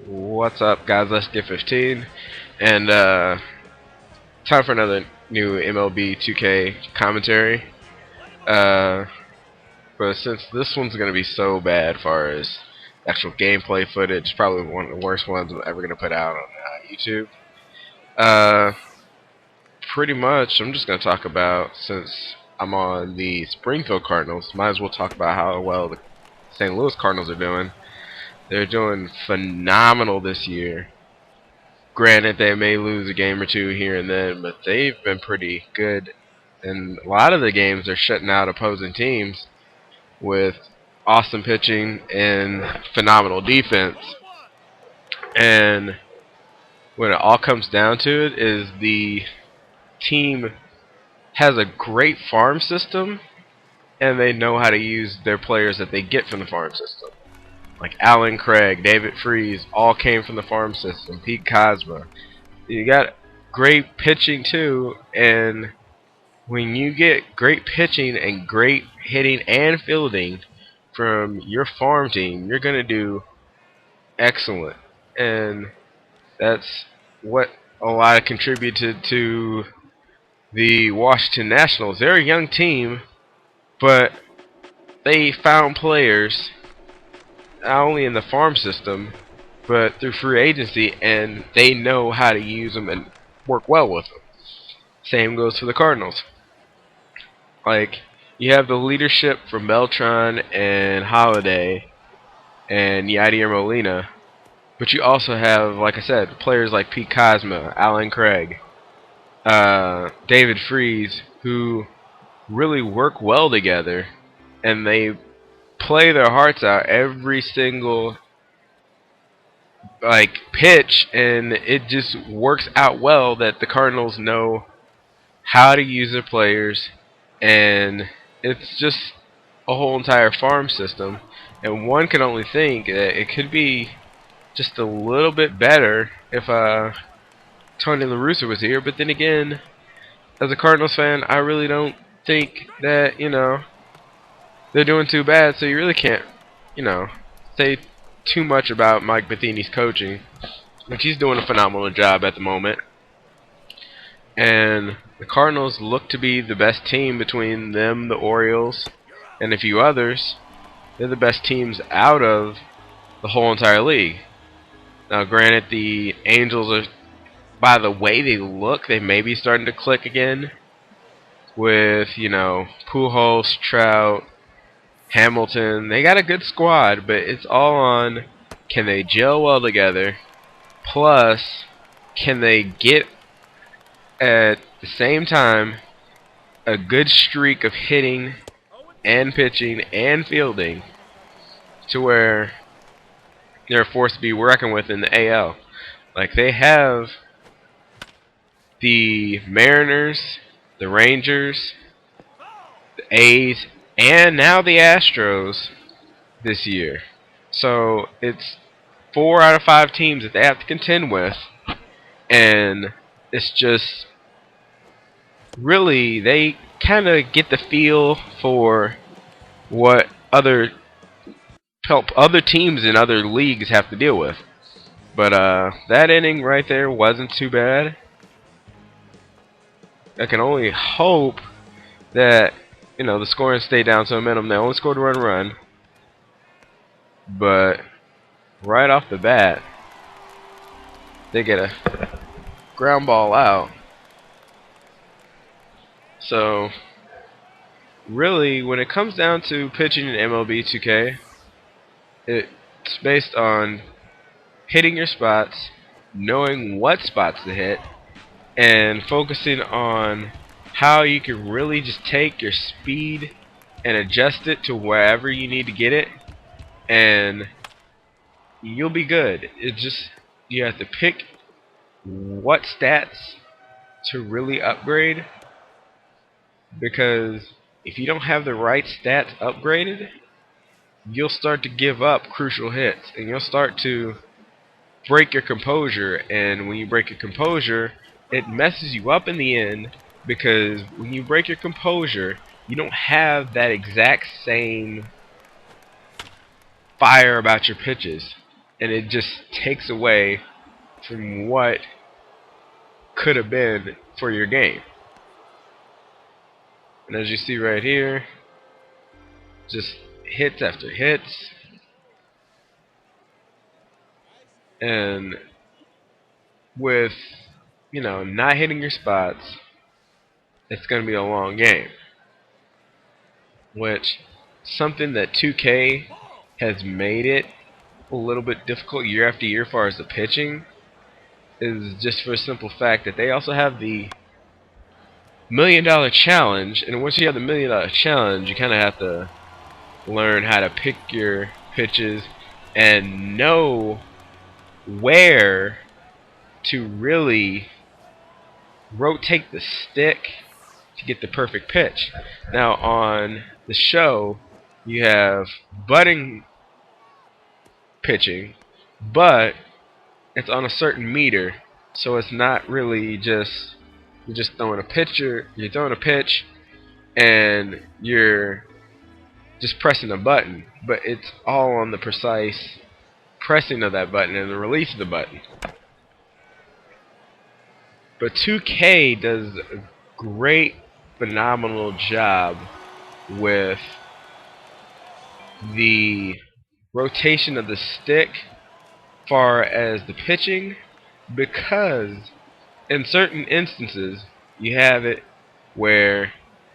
What's up, guys? Let's get 15, and time for another new MLB 2K commentary. Uh, but since this one's gonna be so bad, as far as actual gameplay footage, probably one of the worst ones I'm ever gonna put out on YouTube. Uh, Pretty much, I'm just gonna talk about, since I'm on the Springfield Cardinals, might as well talk about how well the St. Louis Cardinals are doing. They're doing phenomenal this year. Granted, they may lose a game or two here and then, but they've been pretty good. And a lot of the games are shutting out opposing teams with awesome pitching and phenomenal defense. And when it all comes down to it, is the team has a great farm system, and they know how to use their players that they get from the farm system. Like Alan Craig, David Freese, all came from the farm system. Pete Cosma. You got great pitching too, and when you get great pitching and great hitting and fielding from your farm team, you're gonna do excellent. And that's what a lot of contributed to the Washington Nationals. They're a young team, but they found players not only in the farm system but through free agency, and they know how to use them and work well with them. Same goes for the Cardinals. Like, you have the leadership from Beltran and Holiday and Yadier Molina, but you also have, like I said, players like Pete Cosma, Alan Craig, David Freese, who really work well together, and they play their hearts out every single pitch, and it just works out well that the Cardinals know how to use their players, and it's just a whole entire farm system. And one can only think that it could be just a little bit better if Tony La Russa was here. But then again, as a Cardinals fan, I really don't think that they're doing too bad. So you really can't say too much about Mike Matheny's coaching, which he's doing a phenomenal job at the moment. And the Cardinals look to be the best team between them, the Orioles, and a few others. They're the best teams out of the whole entire league. Now, granted, the Angels are, by the way they look, they may be starting to click again with, Pujols, Trout, Hamilton. They got a good squad, but it's all on, can they gel well together, plus can they get at the same time a good streak of hitting and pitching and fielding to where they're a force to be reckoned with in the AL. Like, they have the Mariners, the Rangers, the A's, and now the Astros this year. So it's 4 out of 5 teams that they have to contend with, and it's just really, they kind of get the feel for what other teams in other leagues have to deal with. But that inning right there wasn't too bad. I can only hope that the scoring stayed down to a minimum. They only scored one run, but right off the bat, they get a ground ball out. So really, when it comes down to pitching in MLB 2K, it's based on hitting your spots, knowing what spots to hit, and focusing on how you can really just take your speed and adjust it to wherever you need to get it, and you'll be good. It just, you have to pick what stats to really upgrade, because if you don't have the right stats upgraded, you'll start to give up crucial hits, and you'll start to break your composure. And when you break your composure, it messes you up in the end, because when you break your composure, you don't have that exact same fire about your pitches. and it just takes away from what could have been for your game. And as you see right here, just hits after hits, and with not hitting your spots, it's going to be a long game. Which something that 2K has made it a little bit difficult year after year as far as the pitching is just for a simple fact that they also have the $1 million challenge, and once you have the $1 million challenge, you kind of have to learn how to pick your pitches and know where to really rotate the stick to get the perfect pitch. Now on the show, you have butting pitching, but it's on a certain meter, so it's not really just you're just throwing a pitcher, you're throwing a pitch, and you're just pressing a button, but it's all on the precise pressing of that button and the release of the button. But 2K does a great, phenomenal job with the rotation of the stick far as the pitching, because in certain instances you have it where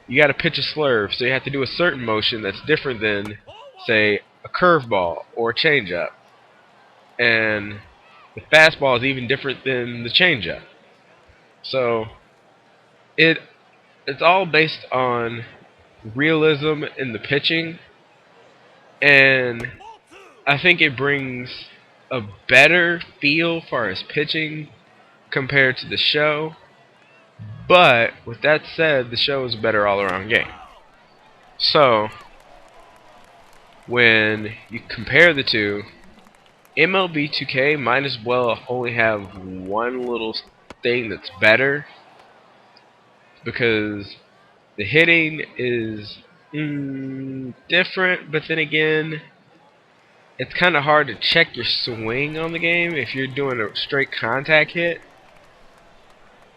you got to pitch a slurve, so you have to do a certain motion that's different than, say, a curveball or a changeup, and the fastball is even different than the changeup. So it's all based on realism in the pitching, and I think it brings a better feel for his pitching compared to the show. But with that said, the show is a better all-around game. So when you compare the two, MLB 2K might as well only have one little thing that's better, because the hitting is different, but then again, it's kind of hard to check your swing on the game if you're doing a straight contact hit.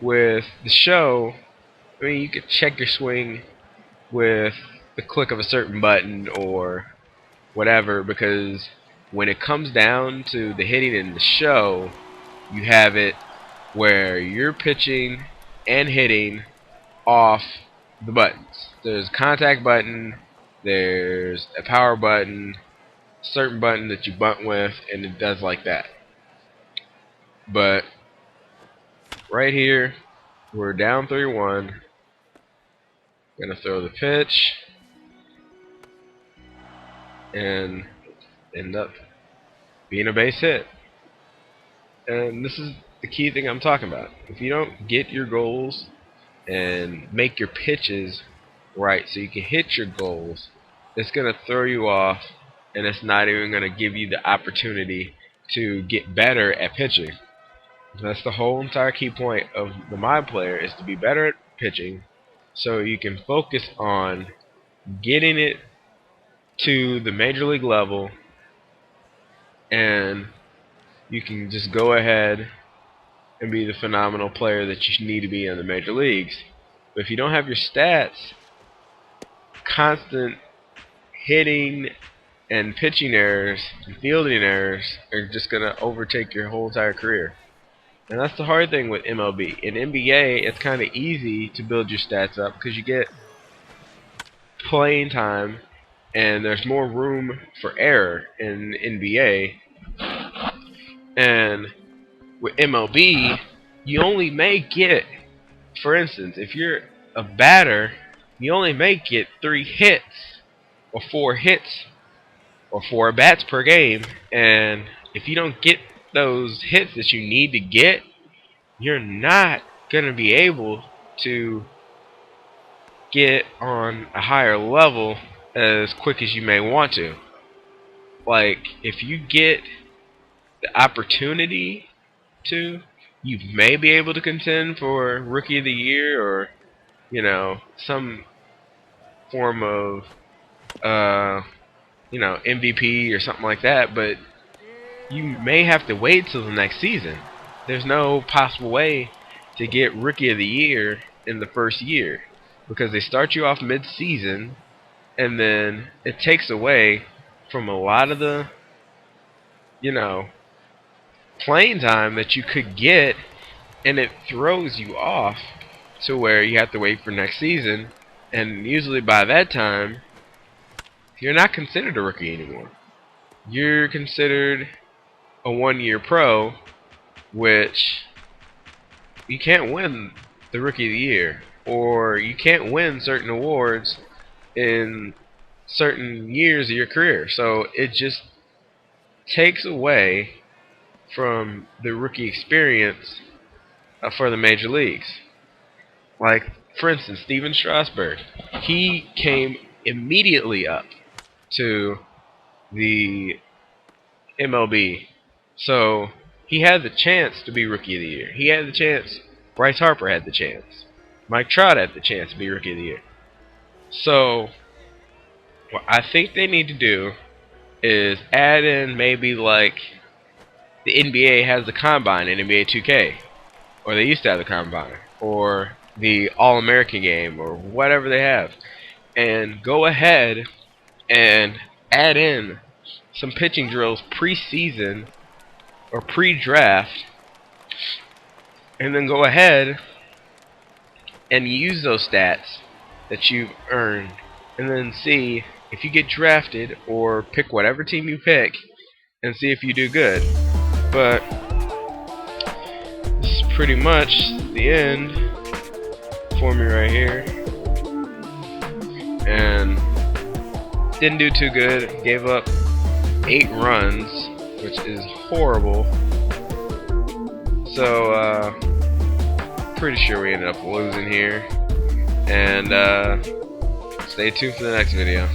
With the show, I mean, you could check your swing with the click of a certain button or whatever, because when it comes down to the hitting in the show, you have it where you're pitching and hitting off the buttons. There's a contact button, there's a power button, certain button that you bunt with, and it does like that. But right here, we're down 3-1. Gonna throw the pitch and end up being a base hit. And this is the key thing I'm talking about. If you don't get your goals and make your pitches right so you can hit your goals, it's gonna throw you off, and it's not even gonna give you the opportunity to get better at pitching. That's the whole entire key point of the MyPlayer, is to be better at pitching so you can focus on getting it to the major league level, and you can just go ahead and be the phenomenal player that you need to be in the major leagues. But if you don't have your stats, constant hitting and pitching errors and fielding errors are just going to overtake your whole entire career. And that's the hard thing with MLB. In NBA, it's kind of easy to build your stats up because you get playing time and there's more room for error in NBA. And with MLB, you only may get, for instance, if you're a batter, you only may get 3 hits or 4 hits or 4 bats per game. And if you don't get those hits that you need to get, you're not going to be able to get on a higher level as quick as you may want to. Like, if you get the opportunity to, you may be able to contend for Rookie of the Year or, some form of, MVP or something like that, but you may have to wait till the next season. There's no possible way to get Rookie of the Year in the first year because they start you off mid-season, and then it takes away from a lot of the, you know, playing time that you could get, and it throws you off to where you have to wait for next season, and usually by that time, you're not considered a rookie anymore. You're considered a one-year pro, which you can't win the Rookie of the Year, or you can't win certain awards in certain years of your career. So it just takes away from the rookie experience for the major leagues. Like, for instance, Steven Strasburg. He came immediately up to the MLB. So he had the chance to be Rookie of the Year. He had the chance. Bryce Harper had the chance. Mike Trout had the chance to be Rookie of the Year. So what I think they need to do is add in maybe like the NBA has the Combine in NBA 2K. Or they used to have the Combine. Or the All-American game. Or whatever they have. And go ahead and add in some pitching drills pre-season or pre-draft, and then go ahead and use those stats that you've earned, and then see if you get drafted or pick whatever team you pick and see if you do good. But this is pretty much the end for me right here, and didn't do too good. Gave up 8 runs, which is horrible. So, pretty sure we ended up losing here. And, stay tuned for the next video.